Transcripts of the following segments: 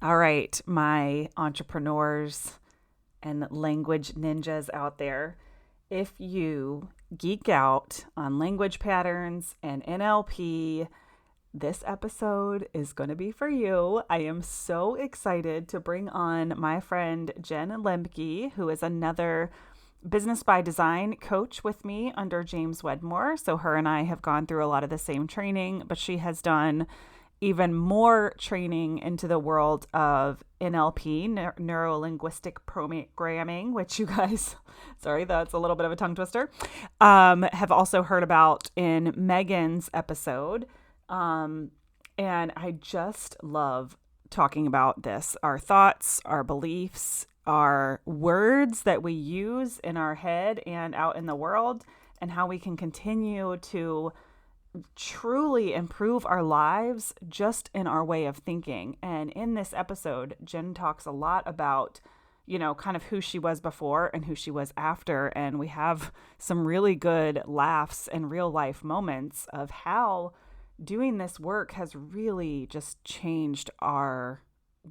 All right, my entrepreneurs and language ninjas out there, if you geek out on language patterns and NLP, this episode is going to be for you. I am so excited to bring on my friend Jen Lemke, who is another business by design coach with me under James Wedmore. So her and I have gone through a lot of the same training, but she has done even more training into the world of NLP, Neuro-Linguistic Programming, which you guys, sorry, that's a little bit of a tongue twister, have also heard about in Megan's episode. Um, and I just love talking about this, our thoughts, our beliefs, our words that we use in our head and out in the world, and how we can continue to truly improve our lives just in our way of thinking. And in this episode, Jen talks a lot about, kind of who she was before and who she was after. And we have some really good laughs and real life moments of how doing this work has really just changed our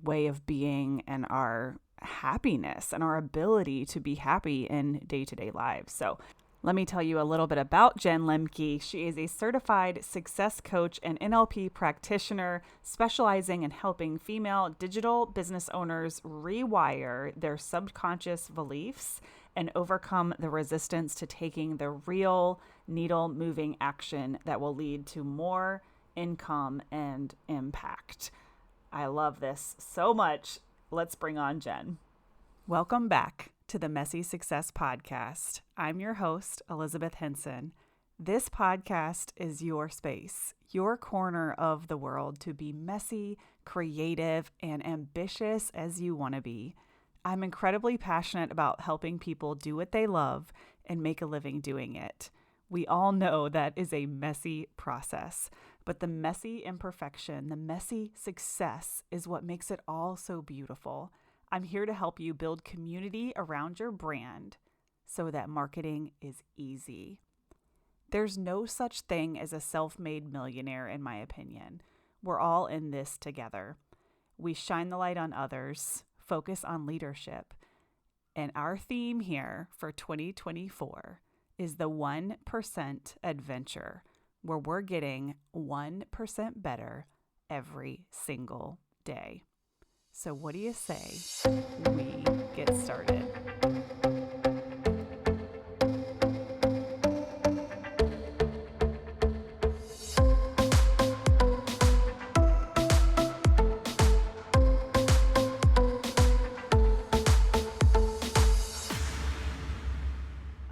way of being and our happiness and our ability to be happy in day-to-day lives. So let me tell you a little bit about Jen Lemke. She is a certified success coach and NLP practitioner specializing in helping female digital business owners rewire their subconscious beliefs and overcome the resistance to taking the real needle moving action that will lead to more income and impact. I love this so much. Let's bring on Jen. Welcome back to the Messy Success Podcast. I'm your host, Elizabeth Henson. This podcast is your space, your corner of the world to be messy, creative, and ambitious as you want to be. I'm incredibly passionate about helping people do what they love and make a living doing it. We all know that is a messy process, but the messy imperfection, the messy success is what makes it all so beautiful. I'm here to help you build community around your brand so that marketing is easy. There's no such thing as a self-made millionaire, in my opinion. We're all in this together. We shine the light on others, focus on leadership, and our theme here for 2024 is the 1% adventure, where we're getting 1% better every single day. So what do you say we get started?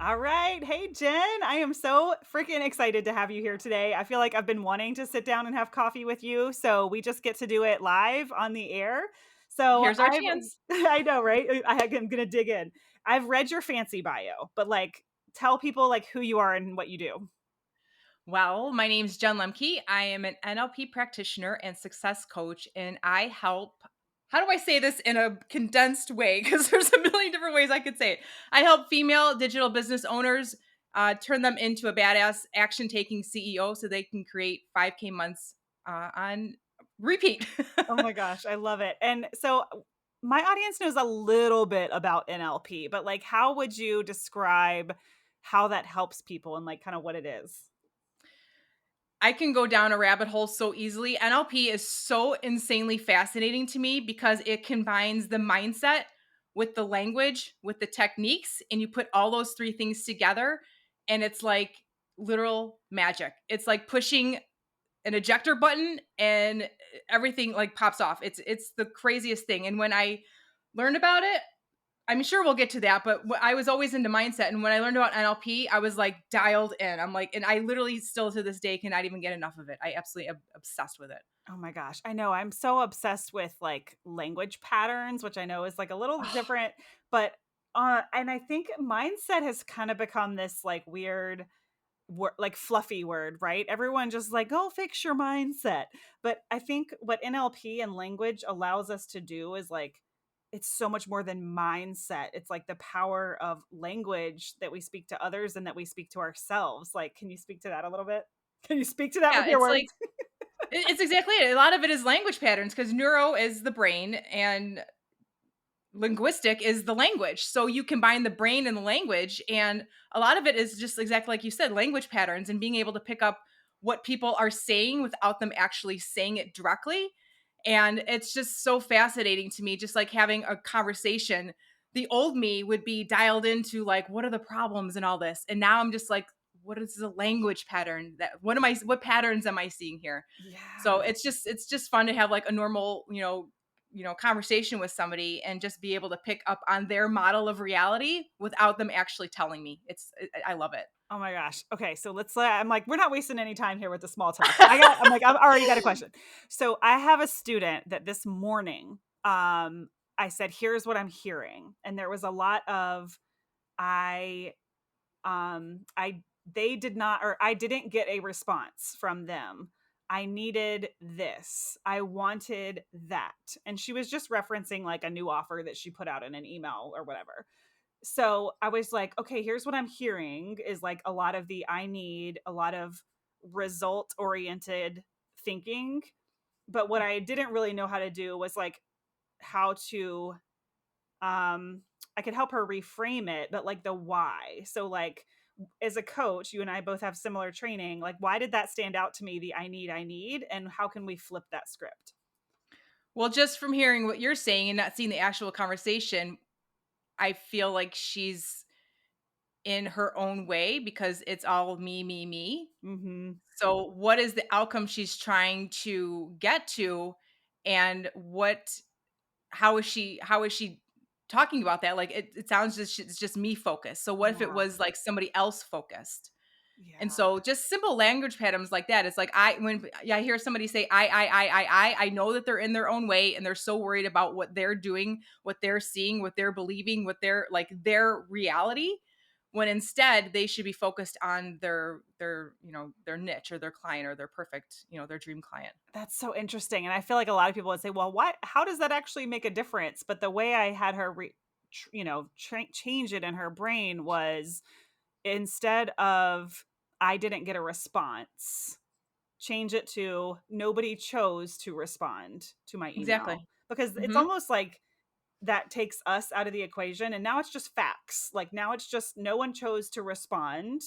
All right. Hey, Jen, I am so freaking excited to have you here today. I feel like I've been wanting to sit down and have coffee with you. So we just get to do it live on the air. So Here's our chance. I know, right? I'm going to dig in. I've read your fancy bio, but tell people who you are and what you do. Well, my name's Jen Lemke. I am an NLP practitioner and success coach, and I help. How do I say this in a condensed way? Because there's a million different ways I could say it. I help female digital business owners turn them into a badass action taking CEO so they can create 5K months on repeat. Oh my gosh, I love it. And so my audience knows a little bit about NLP, but how would you describe how that helps people and kind of what it is? I can go down a rabbit hole so easily. NLP is so insanely fascinating to me because it combines the mindset with the language, with the techniques, and you put all those three things together, and it's like literal magic. It's like pushing an ejector button and everything like pops off. It's the craziest thing. And when I learned about it, I'm sure we'll get to that, but I was always into mindset. And when I learned about NLP, I was like dialed in. I'm like, and I literally still to this day cannot even get enough of it. I absolutely am obsessed with it. Oh my gosh. I know. I'm so obsessed with language patterns, which I know is a little different, but and I think mindset has kind of become this weird fluffy word, right? Everyone just oh, fix your mindset. But I think what NLP and language allows us to do is it's so much more than mindset. It's the power of language that we speak to others and that we speak to ourselves. Can you speak to that a little bit? Can you speak to that with Yeah, your it's like words? It's exactly it. A lot of it is language patterns because neuro is the brain and linguistic is the language. So you combine the brain and the language, and a lot of it is just exactly like you said, language patterns and being able to pick up what people are saying without them actually saying it directly. And it's just so fascinating to me, just like having a conversation. The old me would be dialed into like, what are the problems and all this? And now I'm just like, what is the language pattern that what patterns am I seeing here? So Yeah. it's just fun to have like a normal, conversation with somebody and just be able to pick up on their model of reality without them actually telling me. I love it. Oh my gosh. Okay, so I'm like, we're not wasting any time here with the small talk. I've already got a question. So I have a student that this morning, I said, here's what I'm hearing. And there was a lot of, I, I, they did not, or I didn't get a response from them. I needed this. I wanted that. And she was just referencing like a new offer that she put out in an email or whatever. So I was like, okay, here's what I'm hearing is like a lot of I need a lot of result oriented thinking. But what I didn't really know how to do was like how to, I could help her reframe it, but like the why. So, like, as a coach, you and I both have similar training. Like, why did that stand out to me? I need, and how can we flip that script? Well, just from hearing what you're saying and not seeing the actual conversation, I feel like she's in her own way because it's all me, me, me. Mm-hmm. So, what is the outcome she's trying to get to? And how is she talking about that? Like it sounds just it's just me focused. So what if it Yeah. was like somebody else focused? And Yeah. so just simple language patterns like that. It's like I hear somebody say I know that they're in their own way and they're so worried about what they're doing, what they're seeing, what they're believing, what their like their reality, when instead they should be focused on their niche or their client or their perfect, their dream client. That's so interesting. And I feel like a lot of people would say, well, how does that actually make a difference? But the way I had her, change it in her brain was instead of, I didn't get a response, change it to nobody chose to respond to my email. Exactly. Because it's Mhm. almost like that takes us out of the equation. And now it's just facts. Like now it's just no one chose to respond.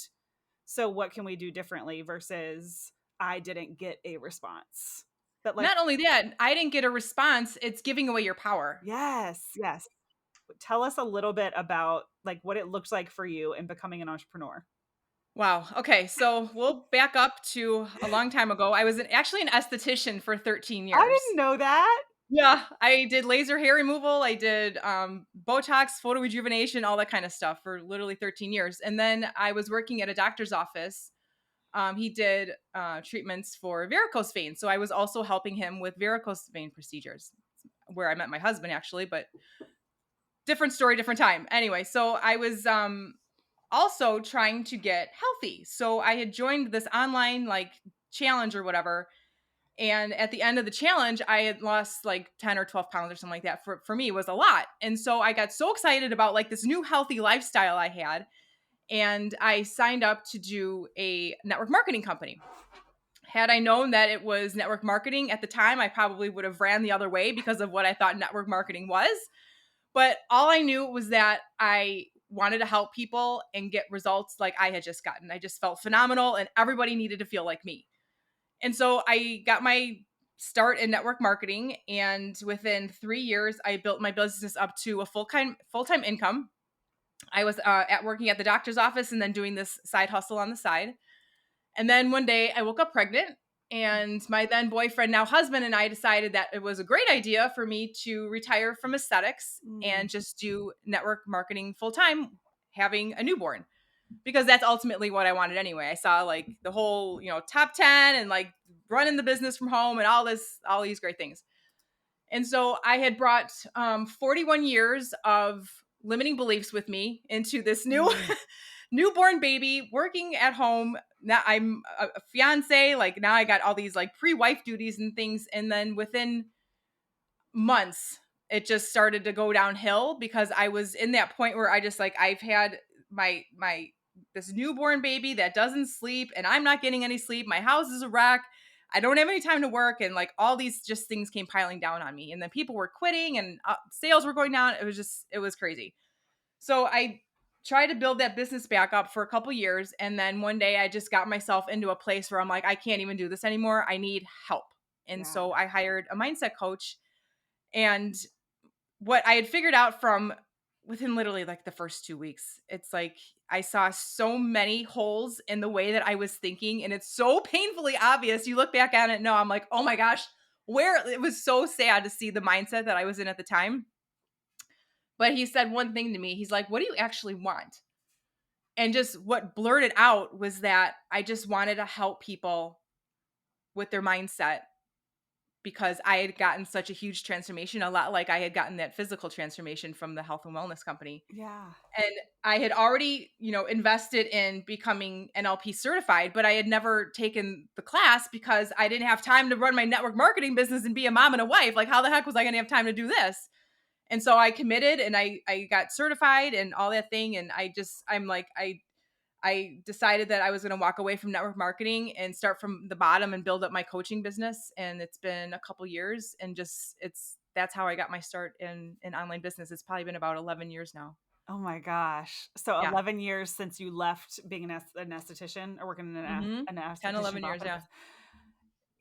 So what can we do differently versus I didn't get a response? But like, Not only that, I didn't get a response, it's giving away your power. yes, yes. Tell us a little bit about like what it looks like for you in becoming an entrepreneur. Wow. Okay, so we'll back up to a long time ago. I was actually an esthetician for 13 I years. didn't know that. Yeah, I did laser hair removal. I did Botox, photo rejuvenation, all that kind of stuff for literally 13 years. And then I was working at a doctor's office. He did treatments for varicose veins. So I was also helping him with varicose vein procedures, where I met my husband actually, but different story, different time. Anyway, so I was also trying to get healthy. So I had joined this online like challenge or whatever. And at the end of the challenge, I had lost like 10 or 12 pounds or something like that. For me, it was a lot. And so I got so excited about like this new healthy lifestyle I had. And I signed up to do a network marketing company. Had I known that it was network marketing at the time, I probably would have ran the other way because of what I thought network marketing was. But all I knew was that I wanted to help people and get results like I had just gotten. I just felt phenomenal and everybody needed to feel like me. And so I got my start in network marketing, and within 3 years I built my business up to a full-time income. I was at working at the doctor's office and then doing this side hustle on the side. And then one day I woke up pregnant, and my then boyfriend, now husband, and I decided that it was a great idea for me to retire from aesthetics Mm. and just do network marketing full time, having a newborn, because that's ultimately what I wanted anyway. I saw like the whole, top 10 and like running the business from home and all these great things. And so I had brought 41 years of limiting beliefs with me into this new Mm. newborn baby working at home. Now I'm a fiance. Like now I got all these like pre-wife duties and things. And then within months, it just started to go downhill because I was in that point where I just like, I've had my this newborn baby that doesn't sleep and I'm not getting any sleep. My house is a wreck. I don't have any time to work. And like all these just things came piling down on me. And then people were quitting and sales were going down. It was crazy. So I tried to build that business back up for a couple years. And then one day I just got myself into a place where I'm like, I can't even do this anymore. I need help. And Yeah. so I hired a mindset coach. And what I had figured out from within literally like the first 2 weeks, it's like I saw so many holes in the way that I was thinking. And it's so painfully obvious. You look back at it, no, I'm like, oh my gosh, where it was so sad to see the mindset that I was in at the time. But he said one thing to me. He's like, what do you actually want? And just what blurted out was that I just wanted to help people with their mindset because I had gotten such a huge transformation, a lot like I had gotten that physical transformation from the health and wellness company. Yeah. And I had already, invested in becoming NLP certified, but I had never taken the class because I didn't have time to run my network marketing business and be a mom and a wife. Like, how the heck was I going to have time to do this? And so I committed and I got certified and all that thing. And I decided that I was going to walk away from network marketing and start from the bottom and build up my coaching business. And it's been a couple years and that's how I got my start in online business. It's probably been about 11 years now. Oh my gosh. So Yeah. 11 years since you left being an esthetician or working in Mm-hmm. an 10, esthetician's 11 years. office. Yeah.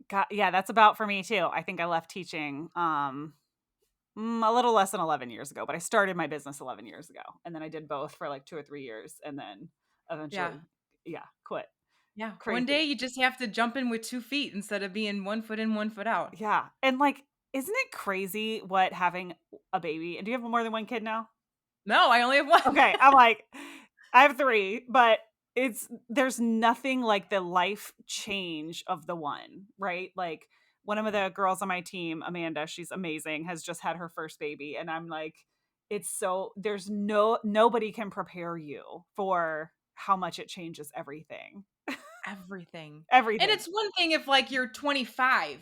God, yeah, that's about for me too. I think I left teaching a little less than 11 years ago, but I started my business 11 years ago. And then I did both for like 2 or 3 years and then Yeah. eventually, yeah, quit. Yeah. One Crazy. day you just have to jump in with 2 feet instead of being 1 foot in, 1 foot out. Yeah. And like, isn't it crazy what having a baby? And do you have more than one kid now? No, I only have one. Okay. I'm like, I have 3, but there's nothing like the life change of the one, right? Like one of the girls on my team, Amanda, she's amazing, has just had her first baby. And I'm like, there's nobody can prepare you for how much it changes everything. Everything. And Everything. it's one thing if like you're 25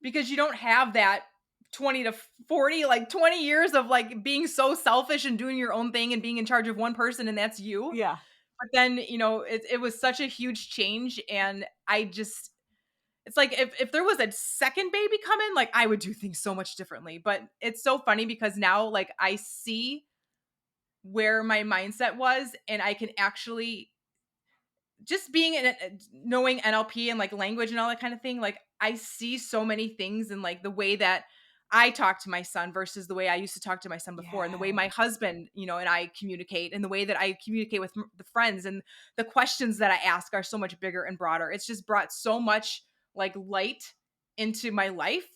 because you don't have that 20 to 40, like 20 years of like being so selfish and doing your own thing and being in charge of one person and that's you. Yeah. But then, it was such a huge change and it's like if there was a second baby coming, like I would do things so much differently. But it's so funny because now like I see where my mindset was and I can actually just being in it, knowing NLP and like language and all that kind of thing, like I see so many things in like the way that I talk to my son versus the way I used to talk to my son before, and the way Yeah. my husband, and I communicate, and the way that I communicate with the friends, and the questions that I ask are so much bigger and broader. It's just brought so much like light into my life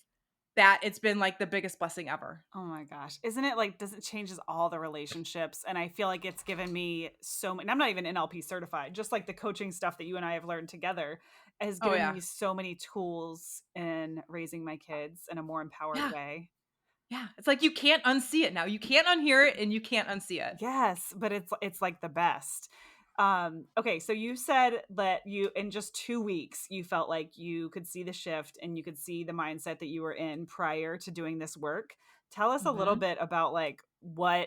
that it's been like the biggest blessing ever. Oh my gosh. Isn't it like, does it changes all the relationships? And I feel like it's given me so many, and I'm not even NLP certified, just like the coaching stuff that you and I have learned together has Oh given yeah. me so many tools in raising my kids in a more empowered Yeah. way. Yeah. It's like you can't unsee it now. You can't unhear it and you can't unsee it. Yes, but it's like the best. Okay, so you said that you in just 2 weeks you felt like you could see the shift and you could see the mindset that you were in prior to doing this work. Tell us a little Mhm. bit about like what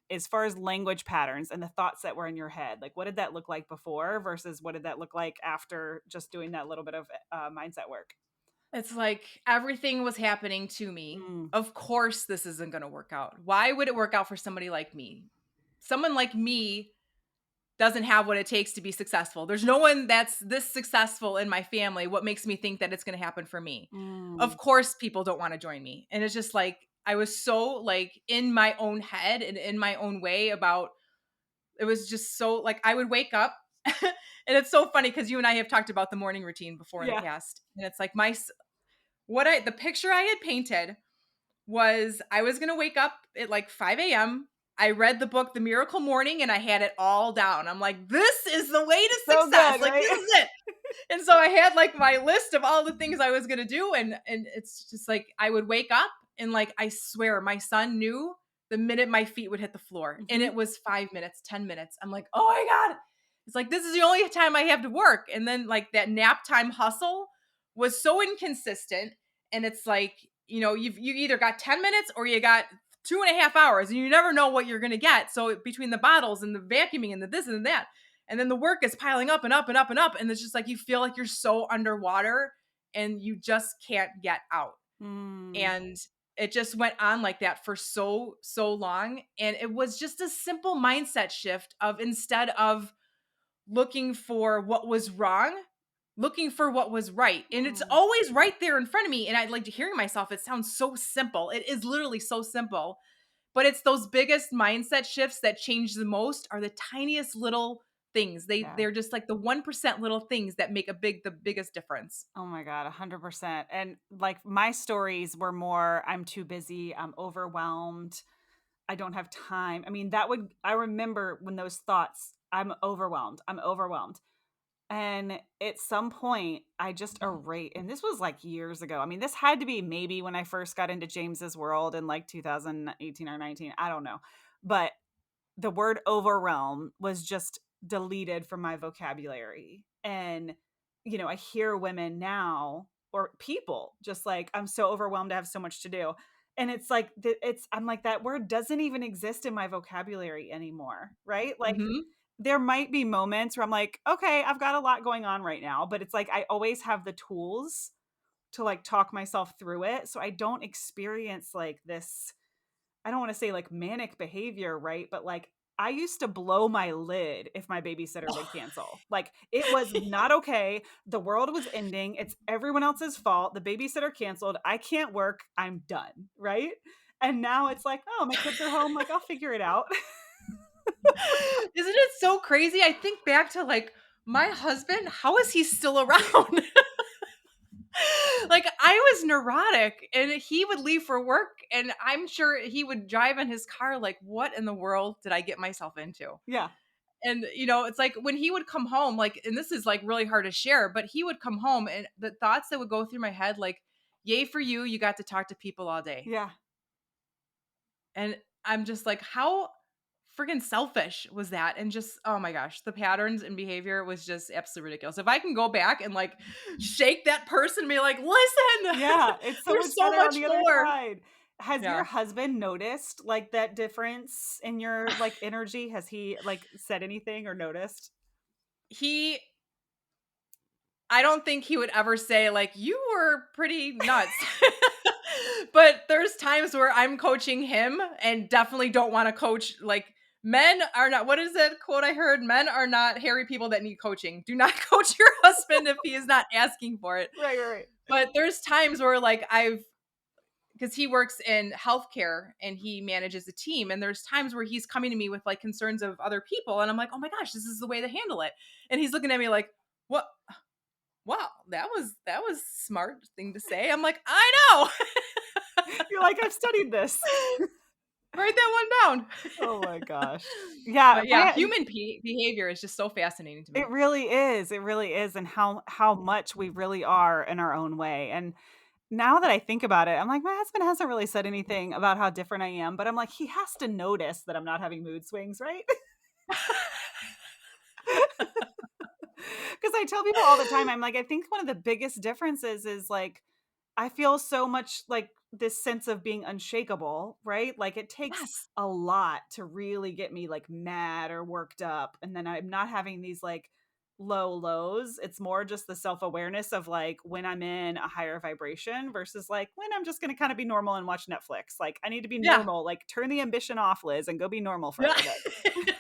as far as language patterns and the thoughts that were in your head, like what did that look like before versus what did that look like after just doing that little bit of mindset work? It's like everything was happening to me. Mm, Of course, this isn't going to work out. Why would it work out for somebody like me? Someone like me doesn't have what it takes to be successful. There's no one that's this successful in my family. What makes me think that it's going to happen for me? mm, Of course, people don't want to join me. And it's just like, I was so like in my own head and in my own way about it was just so like I would wake up and it's so funny because you and I have talked about the morning routine before in the yeah. past. And it's like the picture I had painted was I was going to wake up at like 5 a.m. I read the book, The Miracle Morning, and I had it all down. I'm like, this is the way to So success. good, Like, right? this is it. And so I had like my list of all the things I was going to do. And it's just like, I would wake up and like, I swear my son knew the minute my feet would hit the floor. And Mhm. it was 5 minutes, 10 minutes. I'm like, oh my God. It's like, this is the only time I have to work. And then like that nap time hustle was so inconsistent. And it's like, you either got 10 minutes or you got 2.5 hours and you never know what you're going to get. So between the bottles and the vacuuming and the this and that, and then the work is piling up and up and up and up. And it's just like, you feel like you're so underwater and you just can't get out. Mm. And it just went on like that for so long. And it was just a simple mindset shift of, instead of looking for what was wrong, looking for what was right. And it's Mm. always right there in front of me. And I like to hearing myself. It sounds so simple. It is literally so simple. But it's those biggest mindset shifts that change the most, are the tiniest little things. Yeah. They're just like the 1% little things that make the biggest difference. Oh my God, 100%. And like my stories were more, I'm too busy, I'm overwhelmed, I don't have time. I mean, I remember when those thoughts, I'm overwhelmed. And at some point, I just erased, and this was like years ago. I mean, this had to be maybe when I first got into James's world in like 2018 or 19. I don't know. But the word overwhelm was just deleted from my vocabulary. And, I hear women now or people just like, I'm so overwhelmed, I have so much to do. And it's like, I'm like, that word doesn't even exist in my vocabulary anymore. Right. Like, Mhm. there might be moments where I'm like, okay, I've got a lot going on right now, but it's like, I always have the tools to like talk myself through it. So I don't experience like this, I don't want to say like manic behavior, right? But like I used to blow my lid if my babysitter would cancel. Like it was not okay. The world was ending. It's everyone else's fault. The babysitter canceled. I can't work. I'm done. Right. And now it's like, oh, my kids are home. Like I'll figure it out. Isn't it so crazy? I think back to like my husband, how is he still around? Like I was neurotic and he would leave for work and I'm sure he would drive in his car like, what in the world did I get myself into? Yeah. And it's like when he would come home, like, and this is like really hard to share, but he would come home and the thoughts that would go through my head, like, yay for you, you got to talk to people all day. Yeah. And I'm just like, how friggin' selfish was that? And just, oh my gosh, the patterns and behavior was just absolutely ridiculous. If I can go back and like shake that person and be like, listen, Yeah, it's so much there's so better on much the other more. side. Has your Yeah. husband noticed, like, that difference in your, like, energy? Has he, like, said anything or noticed? He, I don't think he would ever say, like, you were pretty nuts. But there's times where I'm coaching him and definitely don't want to coach. Like, men are not, what is that quote I heard? Men are not hairy people that need coaching. Do not coach your husband if he is not asking for it. Right, right, right. But there's times where, like, because he works in healthcare and he manages a team. And there's times where he's coming to me with like concerns of other people. And I'm like, oh my gosh, this is the way to handle it. And he's looking at me like, what? Wow, that was smart thing to say. I'm like, I know. You're like, "I've studied this." Write that one down. Oh my gosh. Yeah, But yeah, human behavior is just so fascinating to me. it really is, and how much we really are in our own way, and now that I think about it, I'm like, my husband hasn't really said anything about how different I am, but I'm like, he has to notice that I'm not having mood swings, right? Because I tell people all the time, I'm like, I think one of the biggest differences is like, I feel so much like this sense of being unshakable, right? Like it takes Yes. a lot to really get me like mad or worked up. And then I'm not having these like low lows. It's more just the self awareness of like when I'm in a higher vibration versus like when I'm just going to kind of be normal and watch Netflix. Like I need to be Yeah. normal. Like turn the ambition off, Liz, and go be normal for a Yeah. little bit.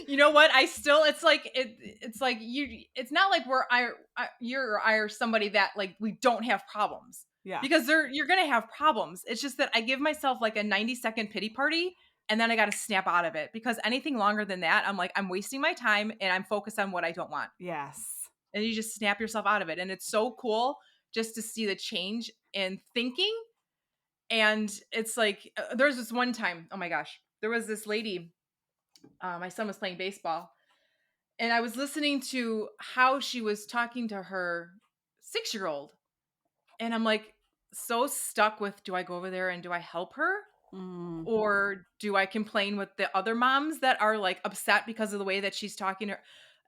You know what? I still, it's like it's like it's not like you or I are somebody that like we don't have problems. Yeah. Because you're going to have problems. It's just that I give myself like a 90-second pity party and then I got to snap out of it because anything longer than that, I'm like I'm wasting my time and I'm focused on what I don't want. Yes. And you just snap yourself out of it and it's so cool just to see the change in thinking. And it's like there's this one time, oh my gosh, there was this lady, my son was playing baseball and I was listening to how she was talking to her 6-year-old. And I'm like, so stuck with, do I go over there and do I help her? Mm, Or do I complain with the other moms that are like upset because of the way that she's talking to her?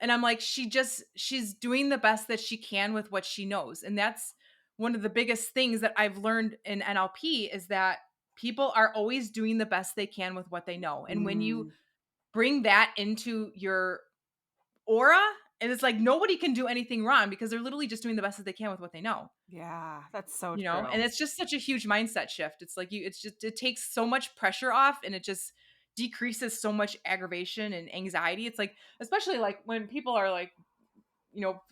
And I'm like, she's doing the best that she can with what she knows. And that's one of the biggest things that I've learned in NLP is that people are always doing the best they can with what they know. And when you mm, bring that into your aura And it's like nobody can do anything wrong because they're literally just doing the best that they can with what they know. Yeah, that's so You know, and true. it's just such a huge mindset shift. It's like it's just, it takes so much pressure off and it just decreases so much aggravation and anxiety. It's like, especially like when people are like,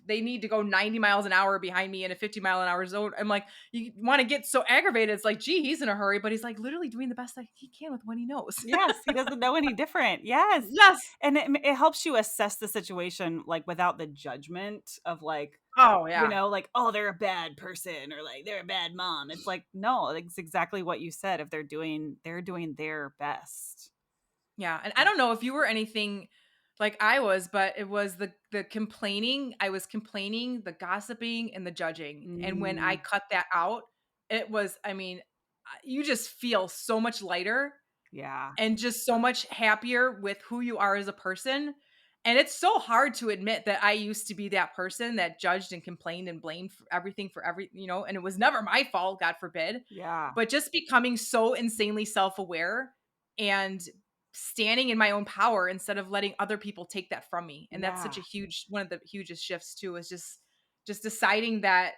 they need to go 90 miles an hour behind me in a 50-mile-an-hour zone. I'm like, you want to get so aggravated. It's like, gee, he's in a hurry, but he's like literally doing the best that he can with what he knows. Yes, he doesn't know any different. Yes. Yes. And it helps you assess the situation, like, without the judgment of, like, Oh, yeah. like, "Oh, they're a bad person," or, like, "They're a bad mom." It's like, no, it's exactly what you said. If they're doing their best. Yeah, and I don't know if you were anything like I was, but it was the complaining. I was complaining, the gossiping, and the judging. And when I Mm, cut that out, it was, I mean, you just feel so much lighter yeah. and just so much happier with who you are as a person. And it's so hard to admit that I used to be that person that judged and complained and blamed for everything for and it was never my fault, God forbid. Yeah. But just becoming so insanely self aware and standing in my own power instead of letting other people take that from me. And that's such Yeah. a huge, one of the hugest shifts too, is just deciding that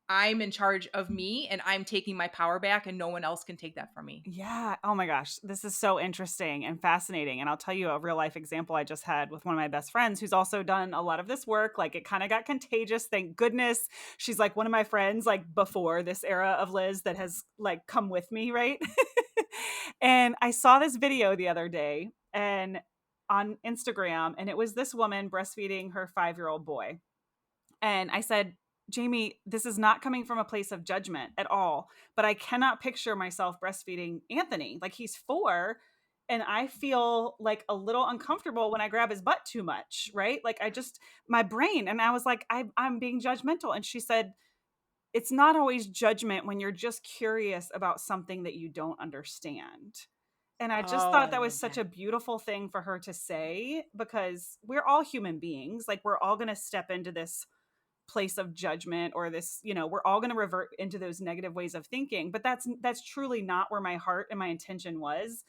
I'm in charge of me and I'm taking my power back and no one else can take that from me. Yeah. Oh my gosh. This is so interesting and fascinating. And I'll tell you a real life example I just had with one of my best friends who's also done a lot of this work. Like, it kind of got contagious. Thank goodness. She's like one of my friends, like, before this era of Liz, that has, like, come with me, right? And I saw this video the other day and on Instagram, and it was this woman breastfeeding her 5-year-old boy. And I said, Jamie, this is not coming from a place of judgment at all, but I cannot picture myself breastfeeding Anthony. Like, he's 4, and I feel like a little uncomfortable when I grab his butt too much, right? Like, my brain, and I was like, I'm being judgmental. And she said, it's not always judgment when you're just curious about something that you don't understand. And I just Oh, thought I that was love such that. a beautiful thing for her to say, because we're all human beings. Like, we're all going to step into this place of judgment, or this, we're all going to revert into those negative ways of thinking, but that's truly not where my heart and my intention was.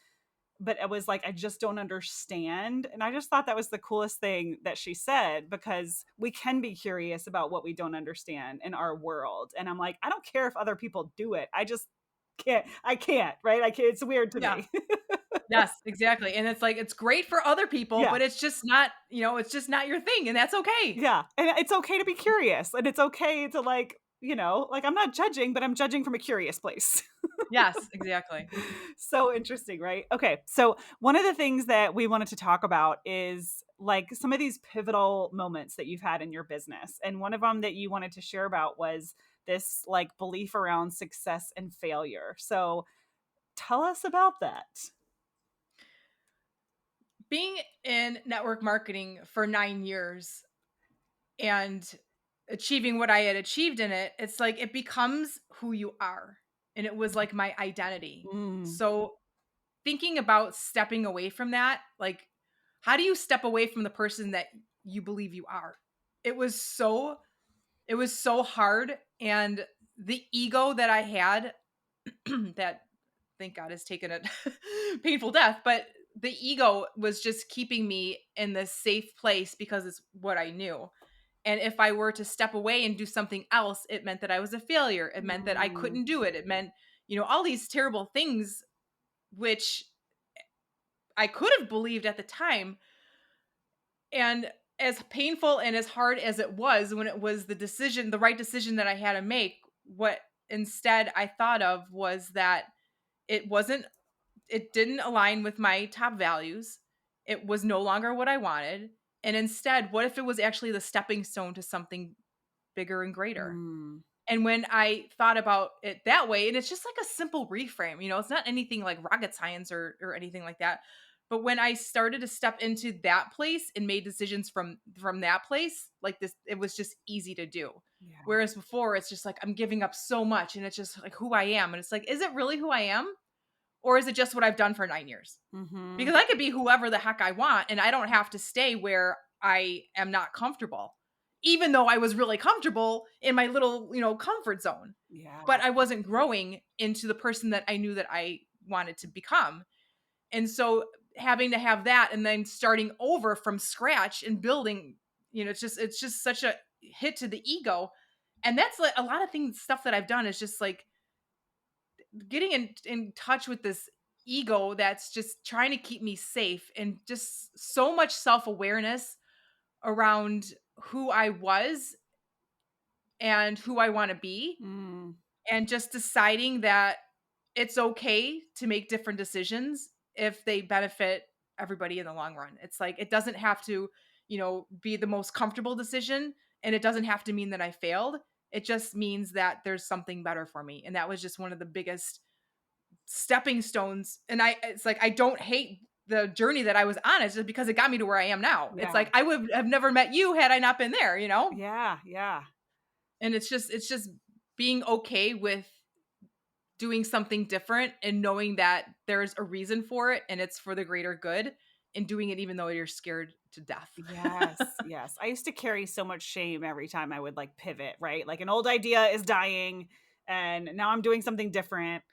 But it was like, I just don't understand. And I just thought that was the coolest thing that she said, because we can be curious about what we don't understand in our world. And I'm like, I don't care if other people do it. I can't, right? I can't. It's weird to Yeah. me. Yes, exactly. And it's like, it's great for other people, Yeah. but it's just not, it's just not your thing. And that's okay. Yeah. And it's okay to be curious, and it's okay to, like, like, I'm not judging, but I'm judging from a curious place. Yes, exactly. So interesting, right? Okay. So, one of the things that we wanted to talk about is, like, some of these pivotal moments that you've had in your business. And one of them that you wanted to share about was this, like, belief around success and failure. So, tell us about that. Being in network marketing for 9 years and achieving what I had achieved in it, it's like it becomes who you are. And it was like my identity. Mm, So thinking about stepping away from that, like, how do you step away from the person that you believe you are? It was so it was so hard, and the ego that I had that thank God has taken a painful death, but the ego was just keeping me in this safe place because it's what I knew. And if I were to step away and do something else, it meant that I was a failure. It meant that I mm, couldn't do it. It meant, all these terrible things, which I could have believed at the time. And as painful and as hard as it was when it was the right decision that I had to make, what instead I thought of was that it wasn't it didn't align with my top values. It was no longer what I wanted. And instead, what if it was actually the stepping stone to something bigger and greater? mm, And when I thought about it that way, and it's just like a simple reframe, it's not anything like rocket science or anything like that. But when I started to step into that place and made decisions from that place, like this, it was just easy to do. yeah. Whereas before, it's just like I'm giving up so much, and it's just like who I am, and it's like, is it really who I am, or is it just what I've done for 9 years? Mm-hmm. Because I could be whoever the heck I want, and I don't have to stay where I am not comfortable, even though I was really comfortable in my little, comfort zone. Yeah. But I wasn't growing into the person that I knew that I wanted to become. And so having to have that and then starting over from scratch and building, it's just such a hit to the ego. And that's like a lot of things, stuff that I've done is just like getting in touch with this ego that's just trying to keep me safe, and just so much self-awareness around who I was and who I want to be, Mm, and just deciding that it's okay to make different decisions if they benefit everybody in the long run. It's like it doesn't have to, be the most comfortable decision, and it doesn't have to mean that I failed. It just means that there's something better for me. And that was just one of the biggest stepping stones. And it's like I don't hate the journey that I was on. It's just because it got me to where I am now. It's yeah. like I would have never met you had I not been there. Yeah. Yeah. And it's just being okay with doing something different and knowing that there's a reason for it and it's for the greater good, and doing it even though you're scared to death. Yes, yes. I used to carry so much shame every time I would like pivot, right? Like an old idea is dying and now I'm doing something different.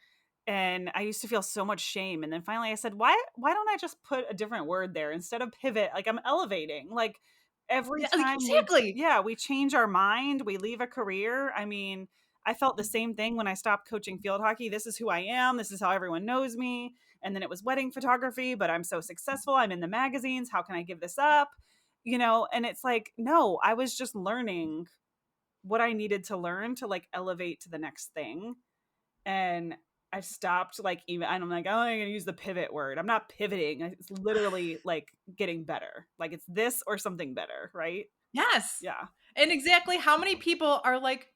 And I used to feel so much shame. And then finally I said, why don't I just put a different word there instead of pivot? Like I'm elevating. Like every Yeah, like, time exactly. we change our mind, we leave a career. I mean, I felt the same thing when I stopped coaching field hockey. This is who I am. This is how everyone knows me. And then it was wedding photography, but I'm so successful. I'm in the magazines. How can I give this up? And it's like, no, I was just learning what I needed to learn to like elevate to the next thing. And I stopped like even, and I'm like, oh, I'm going to use the pivot word. I'm not pivoting. It's literally like getting better. Like it's this or something better, right? Yes. Yeah. And exactly how many people are like,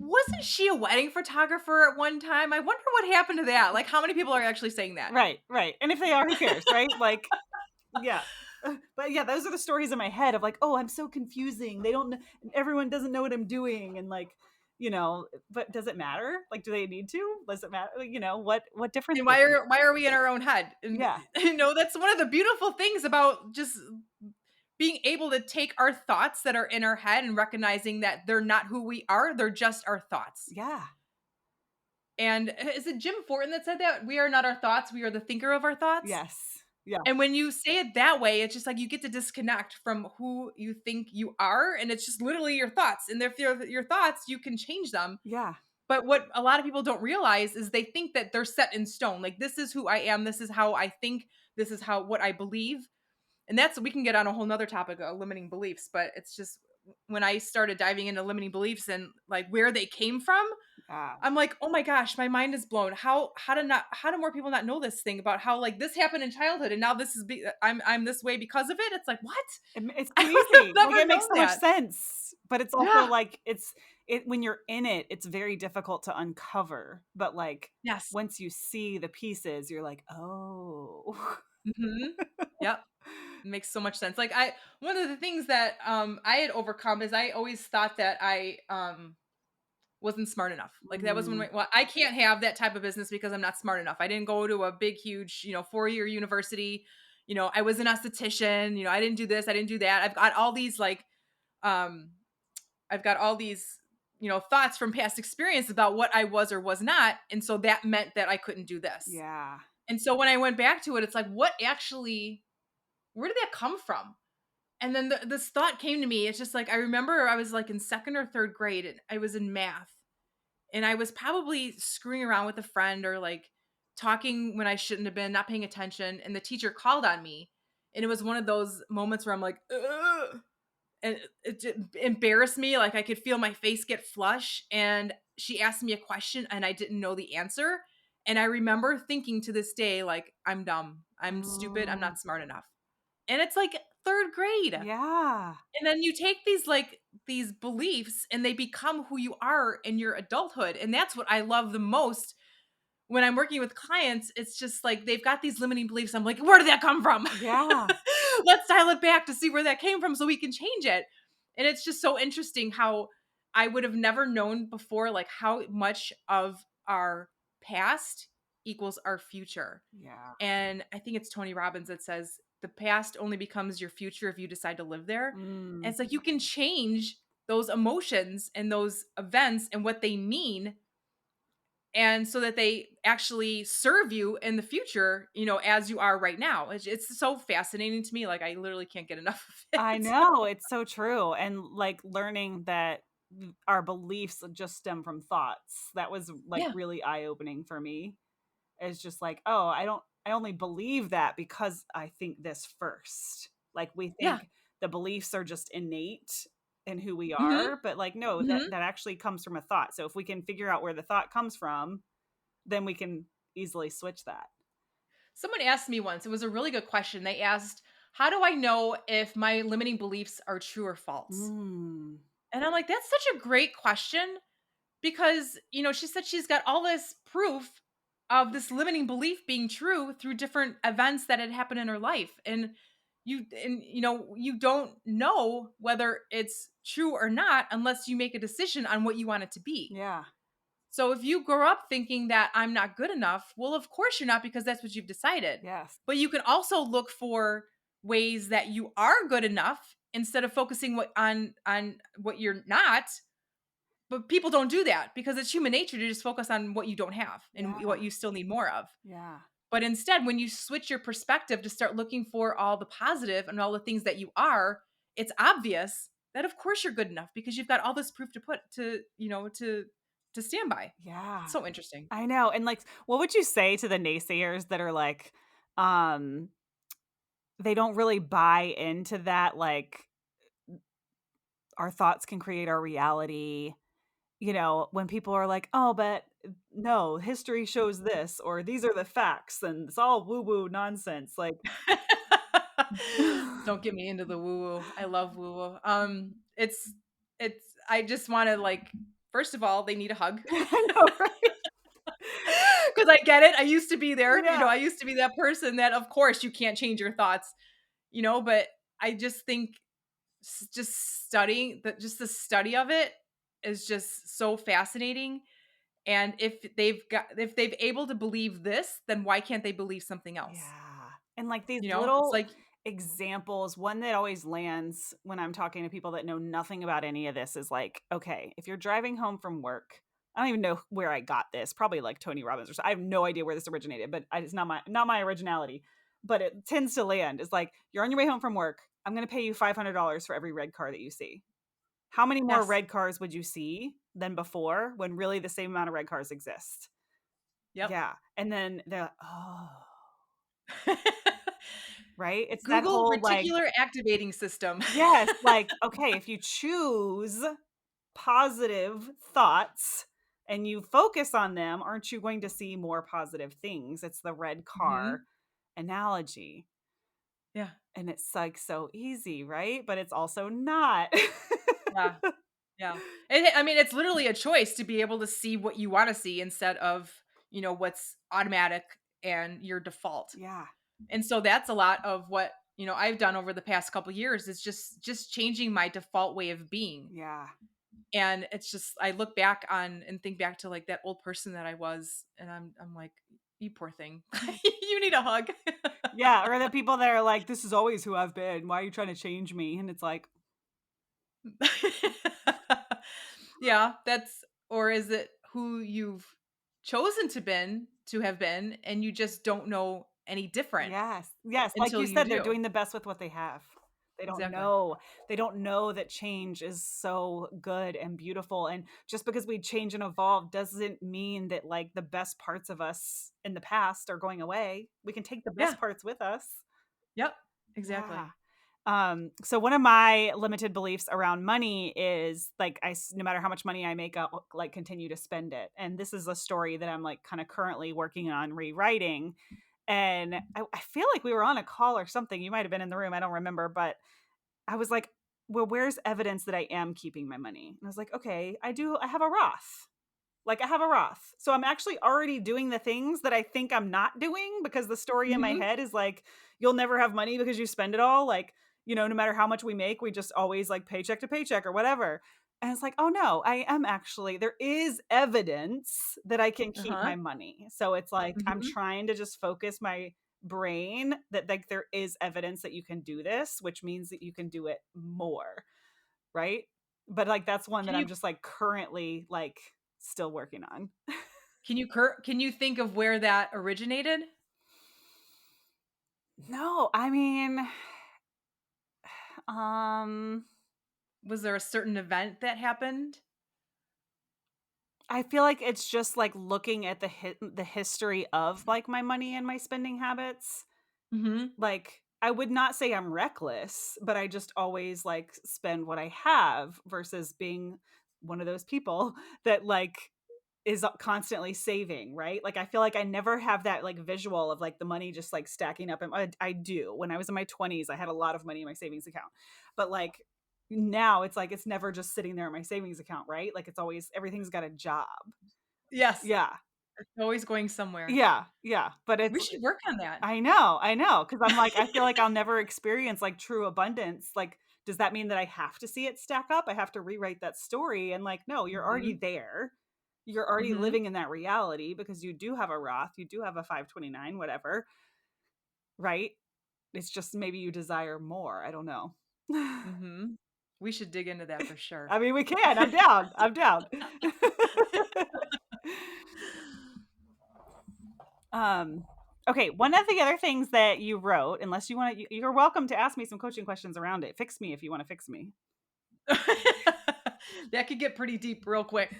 wasn't she a wedding photographer at one time? I wonder what happened to that. Like, how many people are actually saying that? Right, right. And if they are, who cares, right? Like, yeah. But yeah, those are the stories in my head of like, oh, I'm so confusing. They don't, everyone doesn't know what I'm doing. And like, but does it matter? Like, do they need to? Does it matter? What difference And does why it are make? why are we in our own head? And Yeah. that's one of the beautiful things about just being able to take our thoughts that are in our head and recognizing that they're not who we are, they're just our thoughts. Yeah. And is it Jim Fortin that said that? We are not our thoughts, we are the thinker of our thoughts. Yes. Yeah. And when you say it that way, it's just like you get to disconnect from who you think you are, and it's just literally your thoughts. And if they're your thoughts, you can change them. Yeah. But what a lot of people don't realize is they think that they're set in stone. Like, this is who I am, this is how I think, this is what I believe. And we can get on a whole nother topic of limiting beliefs, but it's just when I started diving into limiting beliefs and like where they came from, Yeah. I'm like, oh my gosh, my mind is blown. How do more people not know this thing about how like this happened in childhood and now this is I'm this way because of it? It's like, what? It's I would have crazy. Like never it makes known so much that. sense, but it's also Yeah. like when you're in it, it's very difficult to uncover. But like Yes. once you see the pieces, you're like, oh. Mhm. Yep. Makes so much sense. Like one of the things that I had overcome is I always thought that I wasn't smart enough. Like that was Mm, well, I can't have that type of business because I'm not smart enough. I didn't go to a big huge, 4-year university. I was an esthetician, I didn't do this, I didn't do that. Um I've got all these thoughts from past experience about what I was or was not, and so that meant that I couldn't do this. yeah. And so when I went back to it, it's like, where did that come from? And then this thought came to me. It's just like I remember I was like in second or third grade and I was in math, and I was probably screwing around with a friend or like talking when I shouldn't have been, not paying attention, and the teacher called on me. And it was one of those moments where I'm like, ugh, and it just embarrassed me. Like I could feel my face get flush, and she asked me a question and I didn't know the answer. And I remember thinking to this day, like, I'm dumb, I'm stupid, I'm Mm, not smart enough. And it's like third grade. yeah. And then you take these beliefs and they become who you are in your adulthood. And that's what I love the most when I'm working with clients. It's just like they've got these limiting beliefs. I'm like, where did that come from? Yeah. Let's dial it back to see where that came from so we can change it. And it's just so interesting how I would have never known before, like how much of our past equals our future. Yeah. And I think it's Tony Robbins that says the past only becomes your future if you decide to live there. And Mm, it's like you can change those emotions and those events and what they mean and so that they actually serve you in the future, as you are right now. It's so fascinating to me. Like, I literally can't get enough of I it. know, it's so true, and, like, learning that our beliefs just stem from thoughts, that was, like, Yeah. really eye-opening for me. It's just like, "Oh, I only believe that because I think this first." Like, we Yeah. think the beliefs are just innate in who we Mhm. are, but, like, no, that Mhm. that actually comes from a thought, so if we can figure out where the thought comes from, then we can easily switch that. Someone asked me once, it was a really good question. They asked, "How do I know if my limiting beliefs are true or false?" Mm. And I'm like, "That's such a great question." Because, she said she's got all this proof of this limiting belief being true through different events that had happened in her life. And you don't know whether it's true or not unless you make a decision on what you want it to be. Yeah. So if you grow up thinking that I'm not good enough, well, of course you're not, because that's what you've decided. Yes. But you can also look for ways that you are good enough instead of focusing on what you're not. But people don't do that because it's human nature to just focus on what you don't have and what Yeah. you still need more of. Yeah. But instead, when you switch your perspective to start looking for all the positive and all the things that you are, it's obvious that of course you're good enough because you've got all this proof to put to stand by. Yeah. So interesting. I know, and, like, what would you say to the naysayers that are like, um, they don't really buy into that, like, our thoughts can create our reality, when people are like, "Oh, but no, history shows this," or "These are the facts," and it's all woo-woo nonsense, like Don't get me into the woo woo. I love woo woo. It's I just want to, like, first of all, they need a hug. I know, right? Because I get it. I used to be there. Yeah. I used to be that person that, of course, you can't change your thoughts, but I just think just studying just the study of it is just so fascinating. And if they've able to believe this, then why can't they believe something else? Yeah, and, like, these It's little like, examples, one that always lands when I'm talking to people that know nothing about any of this is like, okay, if you're driving home from work, I don't even know where I got this, probably like Tony Robbins or so I have no idea where this originated, but it's not my originality, but it tends to land. It's like, you're on your way home from work, I'm gonna pay you $500 for every red car that you see. How many more yes. red cars would you see than before when really the same amount of red cars exist? Yep. Yeah, and then they're like, "Oh," right? It's that Google whole, like reticular activating system. yes, like, okay, if you choose positive thoughts and you focus on them, aren't you going to see more positive things? It's the red car Mhm. analogy, Yeah. and it's, like, so easy, right? But it's also not. Yeah. Yeah. I mean, it's literally a choice to be able to see what you wanna see instead of, what's automatic and your default. Yeah, And so that's a lot of what, I've done over the past couple years is just changing my default way of being. yeah, And it's just I look back on and think back to, like, that old person that I was, and I'm like, "You poor thing. You need a hug." yeah, or the people that are like, "This is always who I've been, why are you trying to change me?" And it's like, Yeah, that's or is it who you've chosen to have been, and you just don't know any different yes, yes, like until you you said, they're do. doing the best with what they have. They don't Exactly. know. They don't know that change is so good and beautiful, and just because we change and evolve doesn't mean that, like, the best parts of us in the past are going away. We can take the Yeah. best parts with us. Yep. Yeah. Exactly. So one of my limited beliefs around money is like no matter how much money I make, I'll like continue to spend it. And this is a story that I'm like kind of currently working on rewriting. And I feel like we were on a call or something. You might have been in the room. I don't remember, but I was like, well, where's evidence that I am keeping my money? And I was like, okay, I have a Roth. Like, I have a Roth. So I'm actually already doing the things that I think I'm not doing because the story in my Mhm. head is like, you'll never have money because you spend it all. Like, no matter how much we make, we just always like paycheck to paycheck or whatever. And it's like, oh no, I am actually, there is evidence that I can keep Uh-huh. my money. So it's like, I'm Mhm. trying to just focus my brain that like there is evidence that you can do this, which means that you can do it more. Right. But like, that's one Can that I'm you just like currently like still working on. Can you think of where that originated? No, I mean, um, Was there a certain event that happened? I feel like it's just like looking at the history of like my money and my spending habits. Mhm. Like, I would not say I'm reckless, but I just always like spend what I have versus being one of those people that like is constantly saving, right? Like I feel like I never have that like visual of like the money just like stacking up. And I do. When I was in my 20s, I had a lot of money in my savings account. But like now it's like it's never just sitting there in my savings account, right? Like it's always everything's got a job. Yes. Yeah. It's always going somewhere. Yeah. Yeah. But We it's should work on that. I know, because I'm like, I feel like I'll never experience like true abundance. Like, does that mean that I have to see it stack up? I have to rewrite that story. And like, no, you're already Mhm. there. You're already Mhm. living in that reality because you do have a Roth, you do have a 529, whatever, right? It's just maybe you desire more. I don't know. Mhm. We should dig into that for sure. I mean, we can. I'm down. I'm down. Um, okay, one of the other things that you wrote, unless you want to, you're welcome to ask me some coaching questions around it. Fix me if you want to fix me. That could get pretty deep real quick.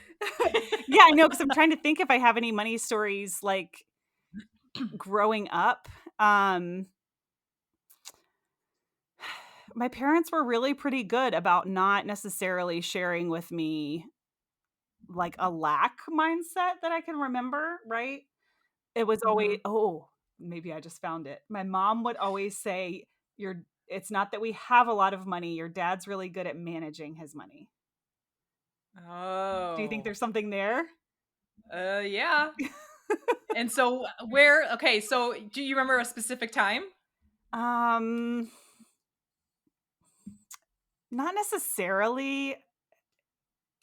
Yeah, I know because I'm trying to think if I have any money stories like growing up. Um, my parents were really pretty good about not necessarily sharing with me like a lack mindset that I can remember, right? It was always, Mhm. oh, maybe I just found it. My mom would always say, "You're it's not that we have a lot of money, your dad's really good at managing his money." Do you think Oh. there's something there? Yeah. And so where okay, so do you remember a specific time? Um, not necessarily.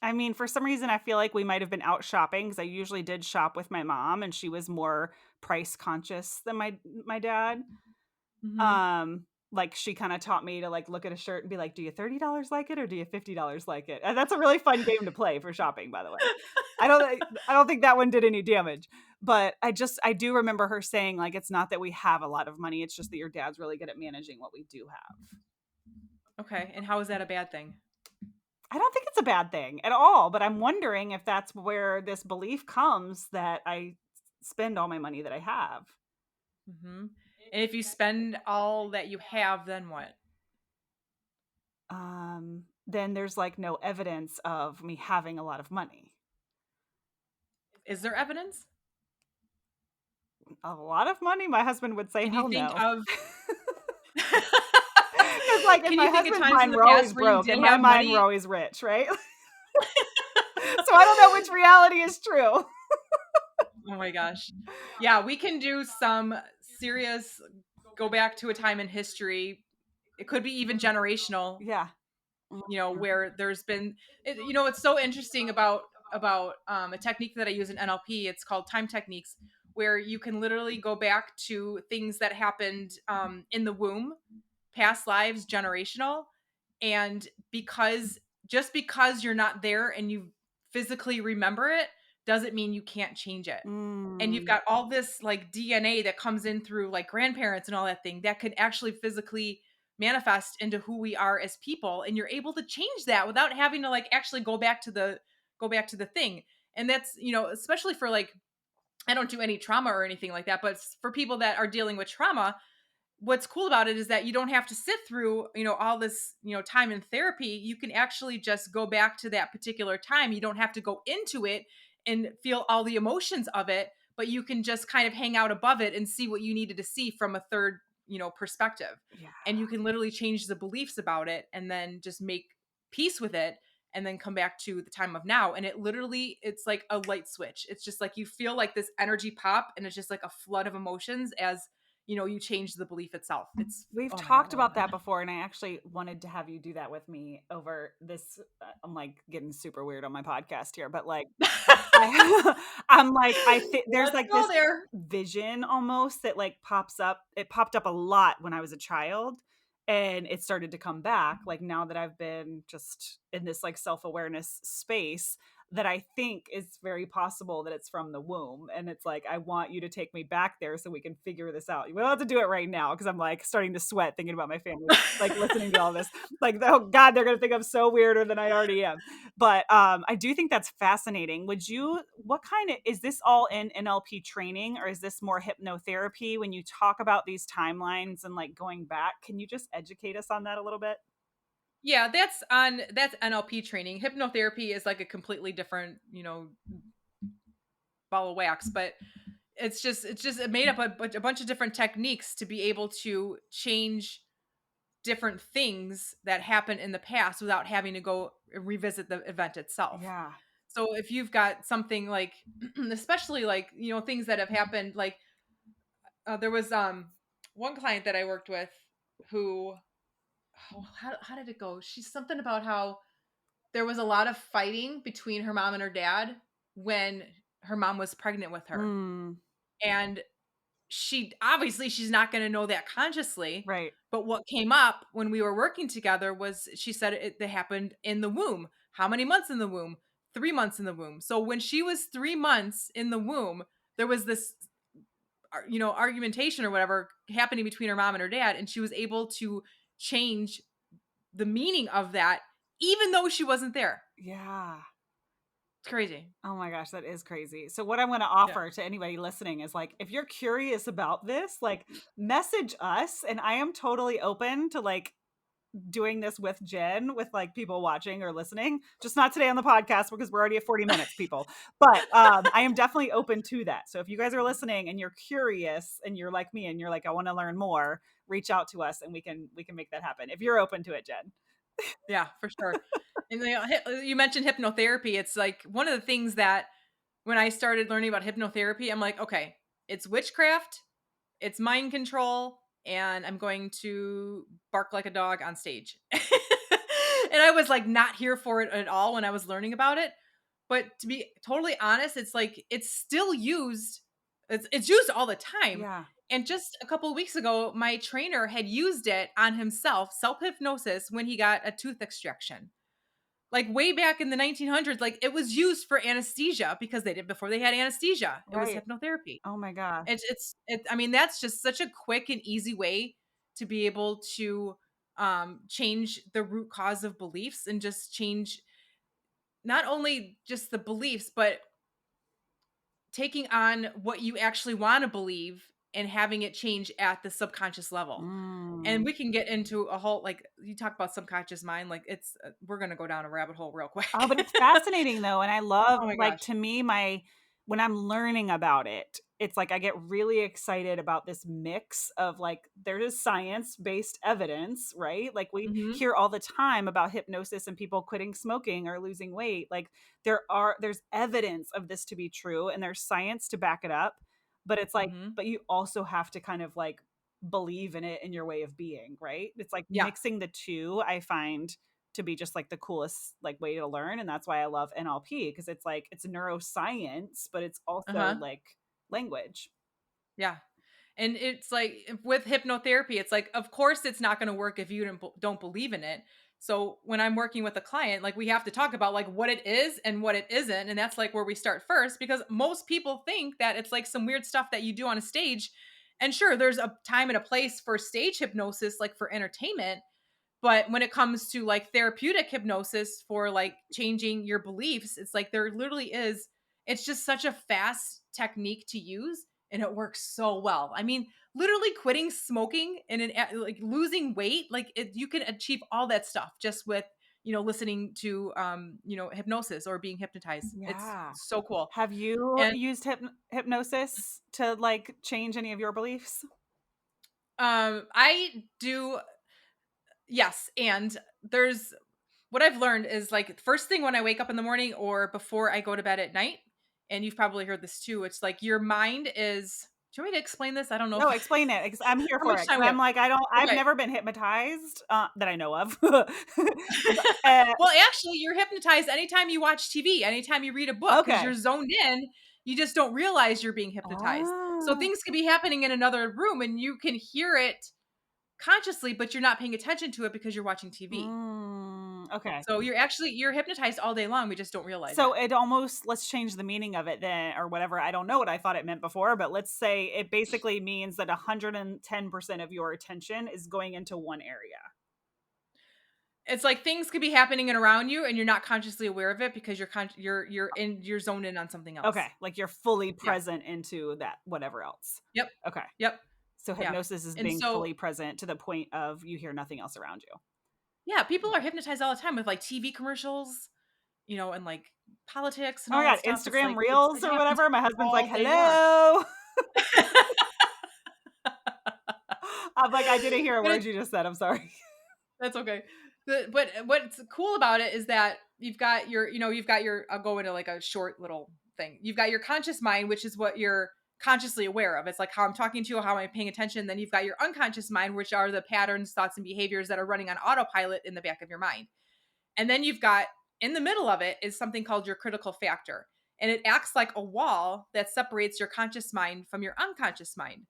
I mean, for some reason, I feel like we might have been out shopping because I usually did shop with my mom, and she was more price conscious than my dad. Mhm. Like she kind of taught me to like look at a shirt and be like, "Do you $30 like it or do you $50 like it?" And that's a really fun game to play for shopping, by the way. I don't think that one did any damage, but I do remember her saying like, "It's not that we have a lot of money; it's just that your dad's really good at managing what we do have." Okay, and how is that a bad thing? I don't think it's a bad thing at all, but I'm wondering if that's where this belief comes that I spend all my money that I have. Mhm. And if you spend all that you have, then what? Then there's like no evidence of me having a lot of money. Is there evidence? A lot of money? My husband would say, Can you hell think no. of Because like in Can my you think of husband's times in mind, the we're always past where you broke. did In my have mind, we're money? always rich, right? So I don't know which reality is true. Oh my gosh. Yeah, we can do some serious go back to a time in history. It could be even generational, Yeah. where there's been it's so interesting about a technique that I use in NLP. It's called time techniques, where you can literally go back to things that happened in the womb, past lives, generational, and because you're not there and you physically remember it doesn't mean you can't change it. And you've Mm, got all this like DNA that comes in through like grandparents and all that thing that could actually physically manifest into who we are as people, and you're able to change that without having to like actually go back to the thing. And that's, especially for like, I don't do any trauma or anything like that, but for people that are dealing with trauma, what's cool about it is that you don't have to sit through, all this, time in therapy. You can actually just go back to that particular time. You don't have to go into it and feel all the emotions of it, but you can just kind of hang out above it and see what you needed to see from a third, perspective. yeah. And you can literally change the beliefs about it and then just make peace with it and then come back to the time of now. And it's like a light switch. It's just like you feel like this energy pop, and it's just like a flood of emotions as you change the belief itself. It's We've oh my god, talked I love about it. that before, and I actually wanted to have you do that with me over this. I'm like getting super weird on my podcast here, but like I'm like, I think there's Let's like go this there. vision almost that like pops up. It popped up a lot when I was a child, and it started to come back. Like now that I've been just in this like self-awareness space, that I think is very possible that it's from the womb. And it's like, I want you to take me back there so we can figure this out. We don't have to do it right now because I'm like starting to sweat thinking about my family, like listening to all this. Like, oh God, they're going to think I'm so weirder than I already am. But I do think that's fascinating. What kind of, is this all in NLP training, or is this more hypnotherapy when you talk about these timelines and like going back? Can you just educate us on that a little bit? Yeah, that's NLP training. Hypnotherapy is like a completely different, ball of wax, but it's just made up a bunch of different techniques to be able to change different things that happened in the past without having to go revisit the event itself. Yeah. So if you've got something like especially like, things that have happened like there was one client that I worked with who how did it go? She's something about how there was a lot of fighting between her mom and her dad when her mom was pregnant with her. Mm, And she's not going to know that consciously, right. but what came up when we were working together was she said it happened in the womb. How many months in the womb? 3 months in the womb. So when she was 3 months in the womb, there was this argumentation or whatever happening between her mom and her dad, and she was able to change the meaning of that even though she wasn't there. Yeah. It's crazy. Oh my gosh, that is crazy. So what I'm going to Yeah. offer to anybody listening is like, if you're curious about this, like message us, and I am totally open to like doing this with Jen, with like people watching or listening, just not today on the podcast because we're already at 40 minutes, people. But I am definitely open to that. So if you guys are listening and you're curious and you're like me and you're like, I want to learn more, reach out to us and we can make that happen. If you're open to it, Jen. Yeah, for sure. And you mentioned hypnotherapy. It's like one of the things that when I started learning about hypnotherapy, I'm like, okay, it's witchcraft, it's mind control, and I'm going to bark like a dog on stage. And I was like not here for it at all when I was learning about it. But to be totally honest, it's like it's still used. It's used all the time. Yeah. And just a couple of weeks ago, my trainer had used it on himself, self-hypnosis, when he got a tooth extraction. Like way back in the 1900s, like it was used for anesthesia because they did before they had anesthesia. It was Right. hypnotherapy. Oh my gosh. I mean, that's just such a quick and easy way to be able to change the root cause of beliefs and just change not only just the beliefs, but taking on what you actually want to believe and having it change at the subconscious level. And Mm. we can get into a whole like you talk about subconscious mind, like it's we're gonna go down a rabbit hole real quick. Oh, but it's fascinating though, and I love, Oh my like, gosh. to me, my when I'm learning about it, it's like I get really excited about this mix of, like, there is science-based evidence, right? Like, we Hmm. hear all the time about hypnosis and people quitting smoking or losing weight, like, there's evidence of this to be true, and there's science to back it up, but it's like Hmm. but you also have to kind of, like, believe in it in your way of being, right? It's like Yeah. mixing the 2, I find to be just like the coolest like way to learn, and that's why I love NLP, because it's like it's neuroscience but it's also Uh-huh. like language. Yeah. And it's like with hypnotherapy, it's like, of course, it's not going to work if you don't believe in it. So when I'm working with a client, like we have to talk about like what it is and what it isn't. And that's like where we start first, because most people think that it's like some weird stuff that you do on a stage. And sure, there's a time and a place for stage hypnosis, like for entertainment. But when it comes to like therapeutic hypnosis for like changing your beliefs, it's like there literally is, it's just such a fast technique to use and it works so well. I mean, literally quitting smoking and like losing weight, like you can achieve all that stuff just with, listening to, hypnosis or being hypnotized. It's Yeah. so cool. Have you And used hypnosis to like change any of your beliefs? I do. Yes, and there's what I've learned is like first thing when I wake up in the morning or before I go to bed at night, and you've probably heard this too, it's like your mind is do you want me to explain this? I don't know if No, explain it, 'cause I'm here how for much it, time 'cause we I'm have. like, I've Okay. never been hypnotized, that I know of. Uh, Well, actually, you're hypnotized anytime you watch TV, anytime you read a book, because you're okay. zoned in. You just don't realize you're being hypnotized. So Ah. things could be happening in another room and you can hear it consciously, but you're not paying attention to it because you're watching TV. Okay. So you're hypnotized all day long. We just don't realize So it. it almost, let's change the meaning of it then, or whatever. I don't know what I thought it meant before, but let's say it basically means that 110% of your attention is going into one area. It's like things could be happening and around you, and you're not consciously aware of it because you're zoned in on something Okay. else. Like you're fully Yeah. present into that, whatever else. Yep. Okay. Yep. So Yeah. hypnosis is And being so fully present to the point of you hear nothing else around you. yeah, people are hypnotized all the time with like TV commercials, and like politics and Oh my all that God. stuff. It's Instagram like it reels or happens whatever. My husband's like, all day long. hello. I'm like, I didn't hear a But word it's you just said. I'm sorry. That's okay. But what's cool about it is that you've got your I'll go into like a short little thing. You've got your conscious mind, which is what you're consciously aware of. It's like how I'm talking to you, how I'm paying attention. Then you've got your unconscious mind, which are the patterns, thoughts, and behaviors that are running on autopilot in the back of your mind. And then you've got in the middle of it is something called your critical factor. And it acts like a wall that separates your conscious mind from your unconscious mind.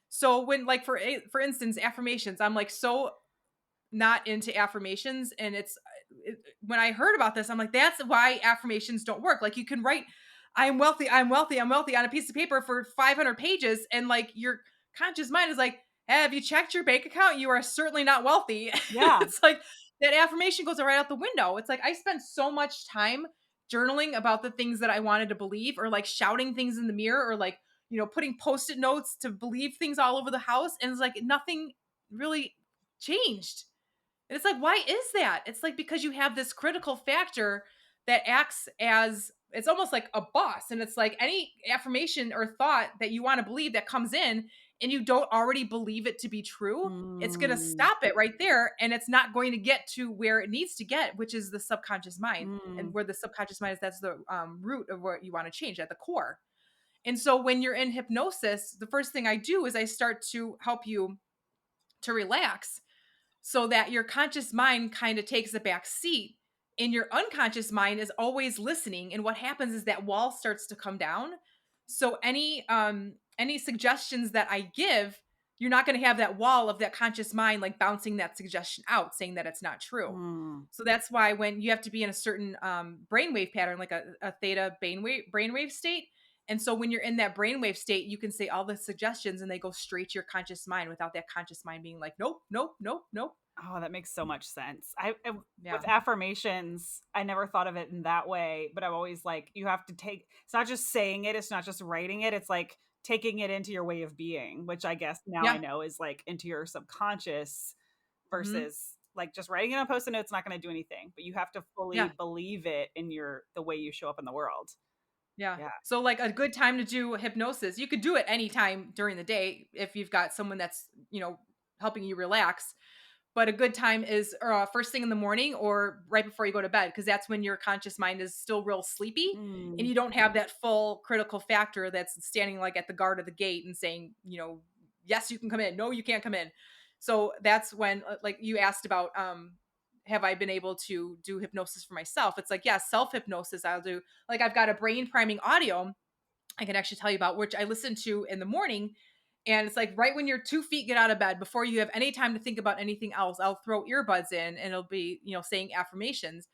So when like for instance affirmations, I'm like so not into affirmations and when I heard about this I'm like that's why affirmations don't work. Like you can write I'm wealthy, I'm wealthy, I'm wealthy on a piece of paper for 500 pages and like your conscious mind is like have you checked your bank account, you are certainly not wealthy. Yeah. It's like that affirmation goes right out the window. It's like I spent so much time journaling about the things that I wanted to believe or like shouting things in the mirror or like putting post-it notes to believe things all over the house and it's like nothing really changed. And it's like, why is that? It's like because you have this critical factor that acts as it's almost like a boss. And it's like any affirmation or thought that you want to believe that comes in and you don't already believe it to be true, it's going to Mm, stop it right there. And it's not going to get to where it needs to get, which is the subconscious mind. And mm. where the subconscious mind is, that's the root of what you want to change at the core. And so when you're in hypnosis, the first thing I do is I start to help you to relax so that your conscious mind kind of takes a back seat and your unconscious mind is always listening and what happens is that wall starts to come down. So any suggestions that I give, you're not going to have that wall of that conscious mind like bouncing that suggestion out saying that it's not true. Mm. So that's why when you have to be in a certain brainwave pattern like a theta brainwave state. And so when you're in that brainwave state, you can say all the suggestions and they go straight to your conscious mind without that conscious mind being like, nope, nope, nope, nope. Oh, that makes so much sense. Yeah. With affirmations, I never thought of it in that way, but I'm always like, you have to take, it's not just saying it, it's not just writing it, it's like taking it into your way of being, which I guess now I Yeah. know is like into your subconscious Hmm. versus like just writing it on post-it notes not going to do anything, but you have to fully Yeah. believe it in the way you show up in the world. Yeah. Yeah. So like a good time to do hypnosis, you could do it anytime during the day if you've got someone that's, helping you relax. But a good time is first thing in the morning or right before you go to bed because that's when your conscious mind is still real sleepy and Mm. you don't have that full critical factor that's standing like at the guard of the gate and saying, yes, you can come in. No, you can't come in. So that's when like you asked about have I been able to do hypnosis for myself? It's like, yeah, self-hypnosis I'll do. Like I've got a brain priming audio I can actually tell you about, which I listen to in the morning. And it's like right when your 2 feet get out of bed, before you have any time to think about anything else, I'll throw earbuds in and it'll be, saying affirmations.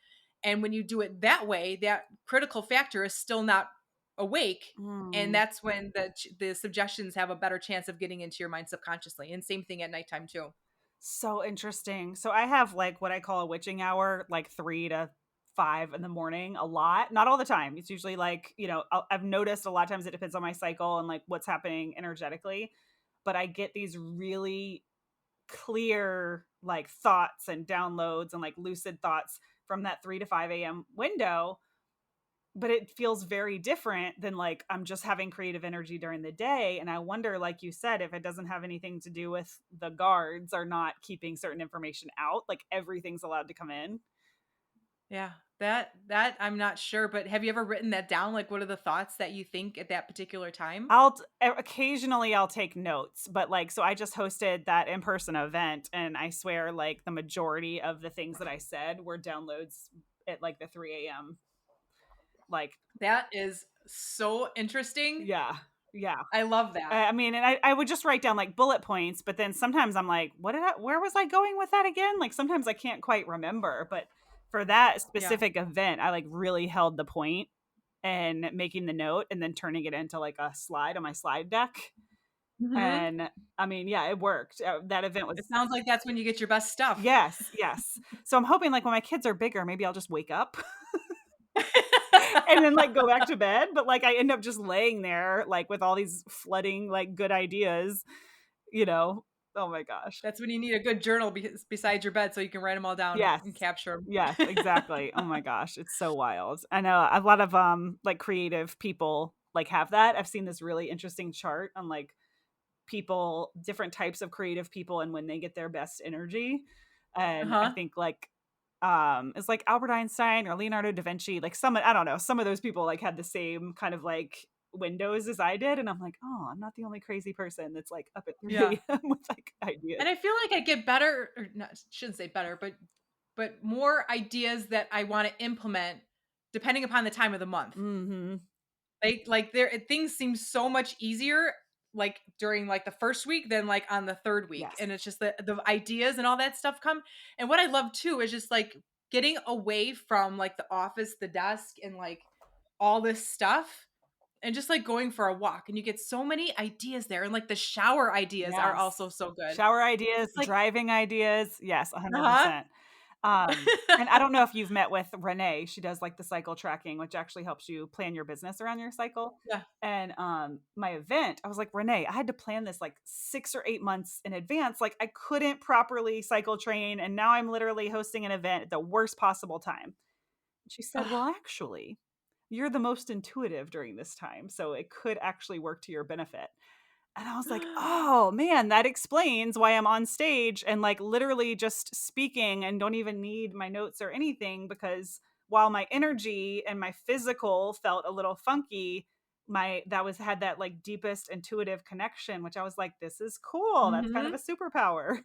And when you do it that way, that critical factor is still not awake. And Mm. that's when the suggestions have a better chance of getting into your mind subconsciously. And same thing at nighttime too. So interesting. So I have like what I call a witching hour, like 3 to 5 in the morning, a lot. Not all the time. It's usually like, I've noticed a lot of times it depends on my cycle and like what's happening energetically. But I get these really clear like thoughts and downloads and like lucid thoughts from that 3 to 5 a.m. window, but it feels very different than like I'm just having creative energy during the day. And I wonder, like you said, if it doesn't have anything to do with the guards are not keeping certain information out, like everything's allowed to come in. Yeah. That I'm not sure, but have you ever written that down? Like what are the thoughts that you think at that particular time? Occasionally I'll take notes, but like, so I just hosted that in-person event and I swear like the majority of the things that I said were downloads at like the 3 a.m. Like, That is so interesting. yeah, yeah. I love that. I mean, and I would just write down like bullet points, but then sometimes I'm like, where was I going with that again? Like sometimes I can't quite remember, but for that Yeah. specific event, I like really held the point and making the note and then turning it into like a slide on my slide deck. Mhm. And I mean, yeah, it worked. That event It was sounds like that's when you get your best stuff. yes, yes. So I'm hoping like when my kids are bigger, maybe I'll just wake up and then like go back to bed. But like I end up just laying there like with all these flooding like good ideas, you know. Oh my gosh. That's when you need a good journal beside your bed so you can write them all down Yes. and capture Yes, them. exactly. Oh my gosh, it's so wild. I know a lot of like creative people like have that. I've seen this really interesting chart on like people, different types of creative people and when they get their best energy. And I Uh-huh. think like it's like Albert Einstein or Leonardo da Vinci, like some I don't know, some of those people like had the same kind of like windows as I did. And I'm like, oh, I'm not the only crazy person that's like up at Yeah. 3 a.m. with like ideas. And I feel like I get better or not shouldn't say better, but more ideas that I wanna implement depending upon the time of the month. Mm-hmm. Like there things seem so much easier like during like the first week than like on the third week. Yes. And it's just the ideas and all that stuff come. And what I love too is just like getting away from like the office, the desk, and like all this stuff and just like going for a walk. And you get so many ideas there. And like the shower ideas are Yes. also so good. Shower ideas, It's like, driving ideas. Yes, uh-huh. 100%. And I don't know if you've met with Renee. She does like the cycle tracking, which actually helps you plan your business around your cycle. Yeah. And my event, I was like, Renee, I had to plan this like 6 or 8 months in advance. Like I couldn't properly cycle train. And now I'm literally hosting an event at the worst possible time. She said, well, Ugh. actually, you're the most intuitive during this time. So it could actually work to your benefit. And I was like, "Oh, man, that explains why I'm on stage and, like, literally just speaking and don't even need my notes or anything because while my energy and my physical felt a little funky, my that was had that, like, deepest intuitive connection, which I was like, "This is cool. That's kind of a Mhm. superpower."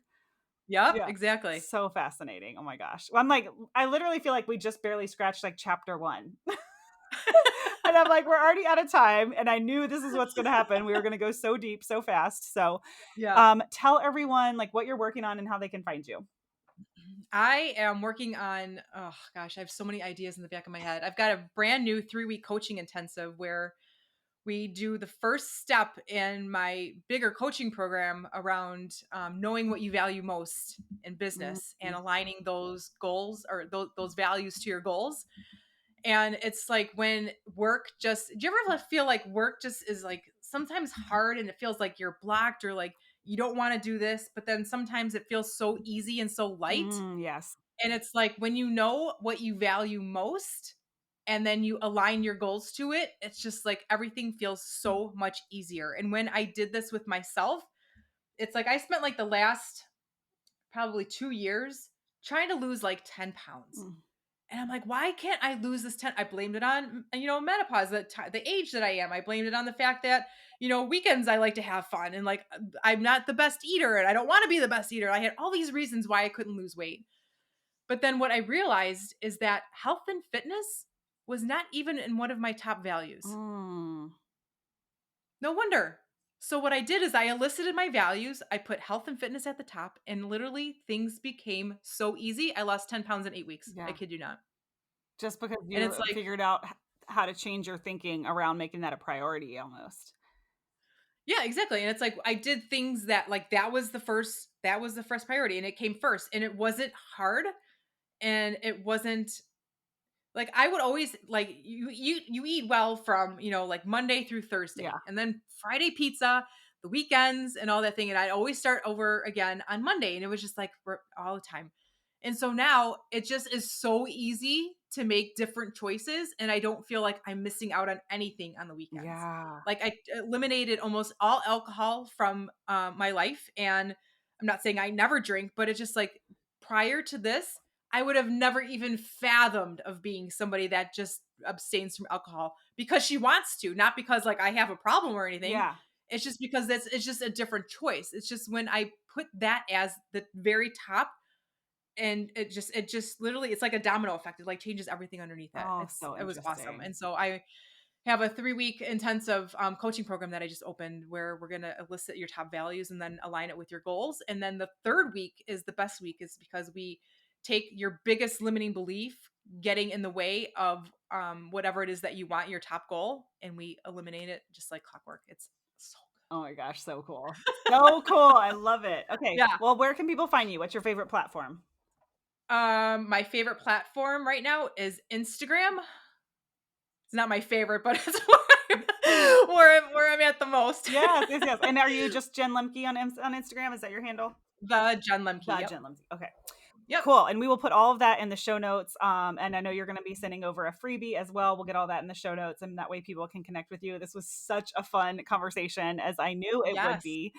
Yep, Yeah. exactly. So fascinating. Oh my gosh. Well, I'm like I literally feel like we just barely scratched, like, chapter 1. And I'm like, "We're already out of time," and I knew this is what's gonna happen. We were gonna go so deep so fast. So Yeah. tell everyone like what you're working on and how they can find you. I am working on, oh gosh, I have so many ideas in the back of my head. I've got a brand new 3-week coaching intensive where we do the first step in my bigger coaching program around knowing what you value most in business and Mhm. aligning those goals or those values to your goals. And it's like when work just, do you ever feel like work just is like sometimes hard and it feels like you're blocked or like you don't want to do this, but then sometimes it feels so easy and so light. Yes. And it's like when you know what you value most and then you align your goals to it, it's just like everything feels so much easier. And when I did this with myself, it's like I spent like the last probably 2 years trying to lose like 10 pounds. Mm. And I'm like, why can't I lose this 10? I blamed it on, menopause, the age that I am. I blamed it on the fact that, weekends I like to have fun and like I'm not the best eater and I don't want to be the best eater. I had all these reasons why I couldn't lose weight. But then what I realized is that health and fitness was not even in one of my top values. Mm. No wonder. So what I did is I elicited my values, I put health and fitness at the top, and literally things became so easy. I lost 10 pounds in 8 weeks. I Yeah. kid you not. Just because And you it's like, figured out how to change your thinking around making that a priority almost. yeah, exactly. And it's like I did things that like that was the first priority and it came first and it wasn't hard and it wasn't like I would always like you eat well from, like Monday through Yeah. Thursday and then Friday pizza, the weekends and all that thing and I'd always start over again on Monday and it was just like all the time. And so now it just is so easy to make different choices and I don't feel like I'm missing out on anything on the weekends. Yeah. Like I eliminated almost all alcohol from my life and I'm not saying I never drink, but it's just like prior to this I would have never even fathomed of being somebody that just abstains from alcohol because she wants to, not because like I have a problem or anything. Yeah. It's just because it's just a different choice. It's just when I put that as the very top and it just literally it's like a domino effect. It like changes everything underneath it. Oh, so It was awesome. interesting. And so I have a 3-week intensive coaching program that I just opened where we're going to elicit your top values and then align it with your goals. And then the third week is the best week is because we take your biggest limiting belief getting in the way of whatever it is that you want, your top goal, and we eliminate it just like clockwork. It's so Oh my gosh, so cool. So cool. I love it. Okay. Yeah. Well, where can people find you? What's your favorite platform? My favorite platform right now is Instagram. It's not my favorite, but it's where I'm at the most. Yes, yes, yes. And are you just Jen Lemke on Instagram? Is that your handle? The Jen Lemke. The Yep. Jen Lemke. Okay. Yep. Cool. And we will put all of that in the show notes. And I know you're going to be sending over a freebie as well. We'll get all that in the show notes, and that way people can connect with you. This was such a fun conversation, as I knew it would Yes. be.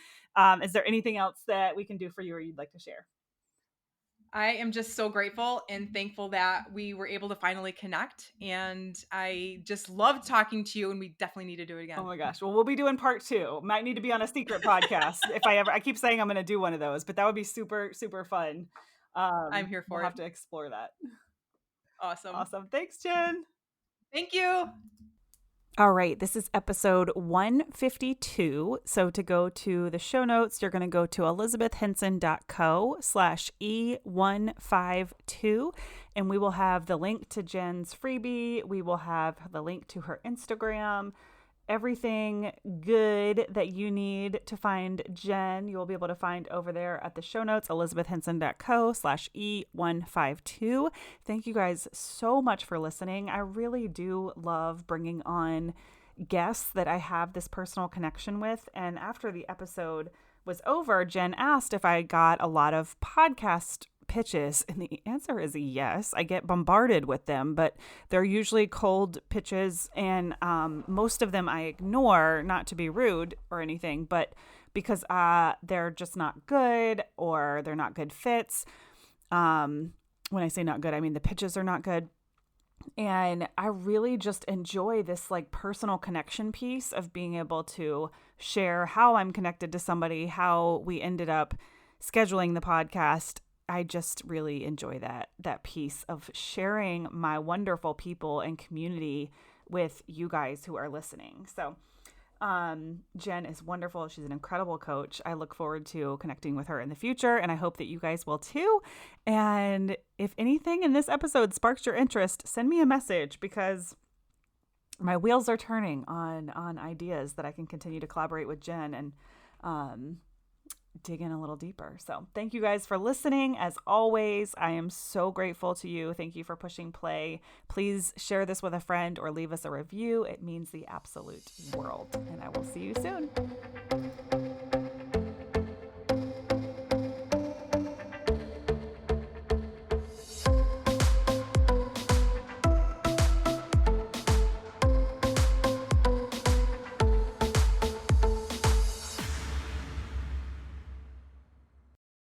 Is there anything else that we can do for you or you'd like to share? I am just so grateful and thankful that we were able to finally connect. And I just loved talking to you, and we definitely need to do it again. Oh my gosh. Well, we'll be doing part 2. Might need to be on a secret podcast if I keep saying I'm going to do one of those, but that would be super, super fun. I'm here for we'll it. have to explore that. Awesome. Awesome. Thanks, Jen. Thank you. All right, this is episode 152. So to go to the show notes, you're going to go to elizabethhenson.co/E152, and we will have the link to Jen's freebie. We will have the link to her Instagram. Everything good that you need to find Jen, you will be able to find over there at the show notes, elizabethhenson.co/E152. Thank you guys so much for listening. I really do love bringing on guests that I have this personal connection with. And after the episode was over, Jen asked if I got a lot of podcast pitches, and the answer is yes. I get bombarded with them, but they're usually cold pitches, and most of them I ignore, not to be rude or anything, but because they're just not good, or they're not good fits. When I say not good, I mean the pitches are not good. And I really just enjoy this like personal connection piece of being able to share how I'm connected to somebody, how we ended up scheduling the podcast. I just really enjoy that piece of sharing my wonderful people and community with you guys who are listening. So Jen is wonderful. She's an incredible coach. I look forward to connecting with her in the future, and I hope that you guys will too. And if anything in this episode sparks your interest, send me a message, because my wheels are turning on ideas that I can continue to collaborate with Jen and dig in a little deeper. So thank you guys for listening. As always, I am so grateful to you. Thank you for pushing play. Please share this with a friend or leave us a review. It means the absolute world. And I will see you soon.